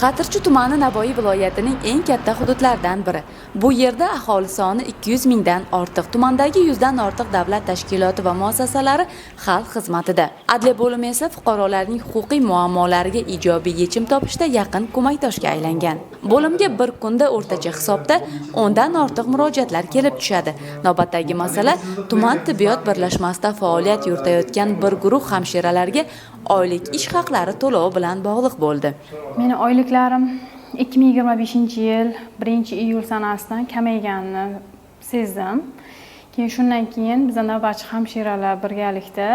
Qatirchi tumani Navoiy viloyatining eng katta hududlaridan biri. Bu yerda aholi soni 200 mingdan ortiq. Tumandagi 100 dan ortiq davlat tashkiloti va muassasalari xalq xizmatida. Adliya bo'limi esa fuqarolarning huquqiy muammolariga ijobiy yechim topishda yaqin ko'makdoshga aylangan. Bo'limga bir kunda o'rtacha hisobda 10 dan ortiq murojaatlar kelib tushadi. Navbatdagi masala tuman tibbiyot birlashmasida faoliyat yuritayotgan bir guruh hamshiralarga oylik ish haqlari to'lovi bilan bog'liq bo'ldi. Meni oyliklarim 2025-yil 1-iyul sanasidan kamayganini sezdim. Keyin shundan keyin biz navbatchi hamshiralar birgalikda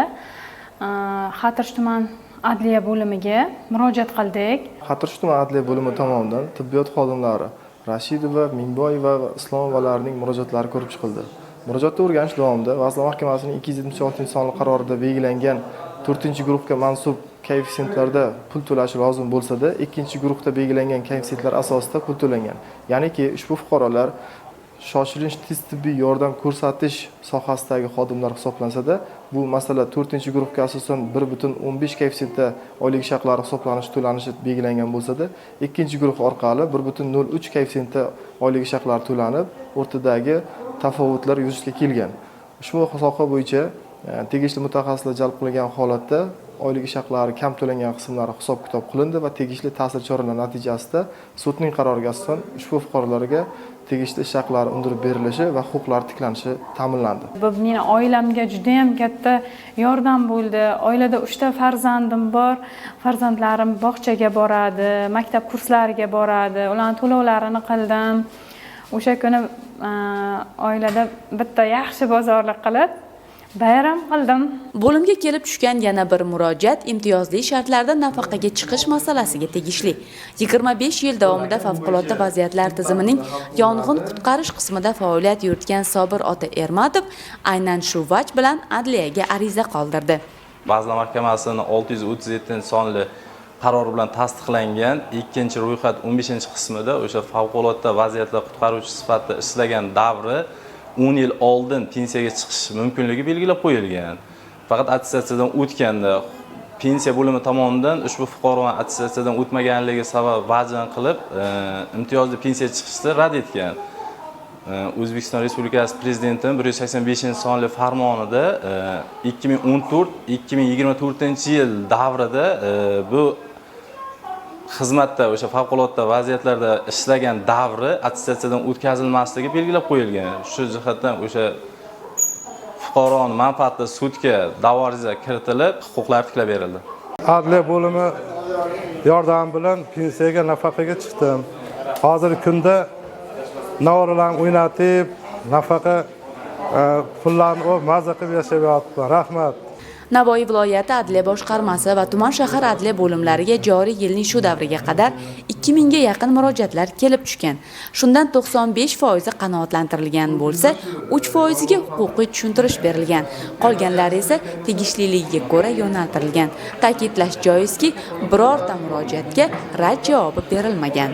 Qatirchi tuman adliya bo'limiga murojaat qildik. Qatirchi tuman adliya bo'limi tomonidan tibbiyot xodimlari Rashidova, Mingboyeva va Islomovalarning murojaatlari ko'rib chiqildi. Murojaatni o'rganish davomida Vazirlar Mahkamasining 276-sonli qarorida belgilangan 4-guruhga mansub koeffitsiyentlarda pul to'lashi lozim bo'lsa-da, 2-guruhda belgilangan koeffitsiyentlar asosida pul to'langan. Ya'niki ushbu fuqarolar shoshilinch tez tibbiy yordam ko'rsatish sohasidagi xodimlar hisoblansa-da, bu masala 4-guruhga asosan 1.15 koeffitsiyentda oylik ish haqlari hisoblanishi to'lanishi belgilangan bo'lsa-da, 2-guruh orqali 1.03 koeffitsiyentda oylik ish haqlari to'lanib, o'rtadagi tafovutlar yuzga kelgan. Ushbu soha bo'yicha tegishli mutaxassislar jalb qilingan holatda oylik ish haqlari kam to'langan qismlari hisob-kitob qilindi va tegishli ta'sir choralar natijasida sudning qaroriga asosan ushbu fuqarolarga tegishli ish haqlari undirib berilishi va huquqlari tiklanishi ta'minlandi. Bu meni oilamga juda ham katta yordam bo'ldi. Oilada 3 ta farzandim bor. Farzandlarim bog'chaga boradi, maktab kurslariga boradi. Ularning to'lovlarini qildim. O'sha kuni oilada bitta yaxshi bozorlik qilib bayram qildim. Bo'limga kelib tushgan yana bir murojaat imtiyozli shartlarda nafaqaga chiqish masalasiga tegishli. 25 yil davomida favqulodda vaziyatlar tizimining yong'in qutqarish qismida faoliyat yuritgan Sobir ota Ermatov aynan shu vaj bilan adliyaga ariza qoldirdi. Vazirlar Mahkamasining 637-sonli qarori bilan tasdiqlangan 2-ro'yxat 15-qismida o'sha favqulodda vaziyatlar qutqaruvchi sifatida ishlagan davri 10 yil oldin pensiyaga chiqish mumkinligi belgilab qo'yilgan. Faqat attestatsiyadan o'tganda pensiya bo'limi tomonidan ushbu fuqaro attestatsiyadan o'tmaganligi sabab vajdan qilib imtiyozli pensiya chiqishni rad etgan. O'zbekiston Respublikasi Prezidentining 185-sonli farmonida 2014-2024-yil davrida bu xizmatda o'sha favqulodda vaziyatlarda ishlagan davri attestatsiyadan o'tkazilmasligi belgilab qo'yilgan. Shu jihatdan o'sha fuqaroning manfaati sudga da'vo ariza kiritilib, huquqlari tiklab berildi. Adliya bo'limi yordami bilan pensiyaga, nafaqaga chiqdim. Hozirgi kunda navaralarni o'ynatib, nafaqa pullarni maza qilib yashayapman. Rahmat. Navoiy viloyati adliya boshqarmasi va tuman shahar adliya bo'limlariga joriy yilning shu davriga qadar 2000 ga yaqin murojaatlar kelib tushgan. Shundan 95% qanoatlantirilgan bo'lsa, 3% ga huquqiy tushuntirish berilgan. Qolganlari esa tegishliligiga ko'ra yo'naltirilgan. Ta'kidlash joizki, birorta murojaatga rad javobi berilmagan.